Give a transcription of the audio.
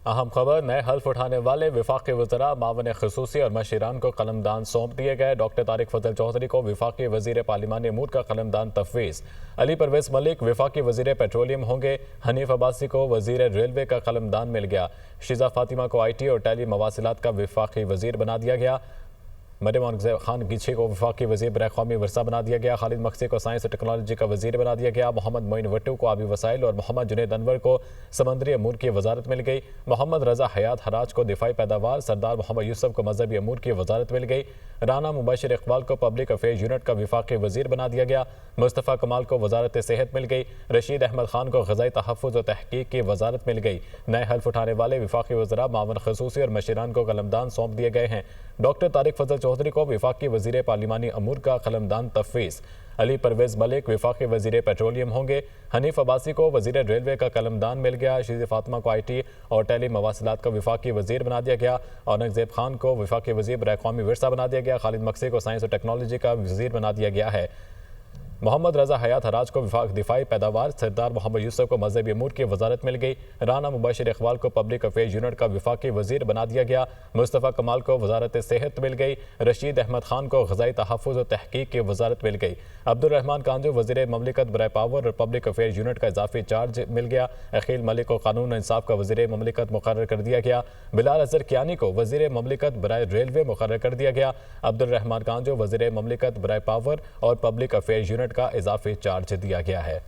अहम खबर, नए हल्फ उठाने वाले वफाकी वज़रा मावन ख़ुसूसी और मशीरान को कलमदान सौंप दिए गए। डॉक्टर तारिक फजल चौधरी को वफाकी वज़ीर पार्लिमानी अमूर का कलमदान तफवीज़। अली परवेज़ मलिक वफाकी वज़ीर पेट्रोलियम होंगे। हनीफ अब्बासी को वज़ीर रेलवे का कलमदान मिल गया। शीज़ा फातिमा को IT और टेली मवासिलात का वफाकी वज़ीर बना दिया गया। मरियम औरंगज़ेब खान गिछी को वफाकी वज़ीर बराए कौमी वर्सा बना दिया गया। खालिद मक्सी को साइंस और टेक्नोलॉजी का वज़ीर बना दिया गया। मोहम्मद मोइन वट्टू को आबी वसाइल और मोहम्मद जुनैद अनवर को समंदरी अमूर की वजारत मिल गई। मोहम्मद रजा हयात हराज को दिफाई पैदावार, सरदार मोहम्मद यूसुफ को मजहबी अमूर की वजारत मिल गई। राना मुबशिर इकबाल को पब्लिक अफेयर यूनिट का वफाकी वज़ीर बना दिया गया। मुस्तफ़ा कमाल को वजारत सेहत मिल गई। रशीद अहमद खान को ग़ज़ाई तहफ़्फ़ुज़ और तहक़ीक़ की वजारत मिल गई। नए हल्फ उठाने वाले वफाकी वज़रा मावन ख़ुसूसी और मशीरान को कलमदान सौंप दिए गए हैं। डॉक्टर तारिक फजल चौधरी को वफाकी वज़ीर पार्लिमानी अमूर का कलमदान तफवीज़। अली परवेज़ मलिक वफाकी वज़ीर पेट्रोलियम होंगे। हनीफ अब्बासी को वज़ीर रेलवे का कलमदान मिल गया। शीज़ा फातिमा को IT और टेली मवासिलात का वफाकी वज़ीर बना दिया गया। औरंगज़ेब खान को वफाकी वज़ीर बराए कौमी वर्सा बना दिया गया। खालिद मक्सी को साइंस और टेक्नोलॉजी का वज़ीर बना दिया गया है। मोहम्मद रजा हयात हराज को दिफाई पैदावार, सरदार मोहम्मद यूसुफ को मजहबी अमूर की वजारत मिल गई। राना मुबशिर इकबाल को पब्लिक अफेयर यूनिट का वफाकी वज़ीर बना दिया गया। मुस्तफ़ा कमाल को वजारत सेहत मिल गई। रशीद अहमद खान को ग़ज़ाई तहफ़्फ़ुज़ और तहक़ीक़ की वजारत मिल गई। अब्दुर्रहमान कांजू वज़ीर ममलिकत बराए पावर और पब्लिक अफेयर यूनिट का इजाफी चार्ज मिल गया। अखिल मलिक को कानून और इंसाफ का वज़ीर ममलिकत मुक़र्रर कर दिया गया। बिलाल अज़हर कियानी को वज़ीर ममलिकत बराए रेलवे मुक़र्रर कर दिया गया। अब्दुर्रहमान कांजू वज़ीर ममलिकत बराए पावर और पब्लिक अफेयर यूनिट का इजाफी चार्ज दिया गया है।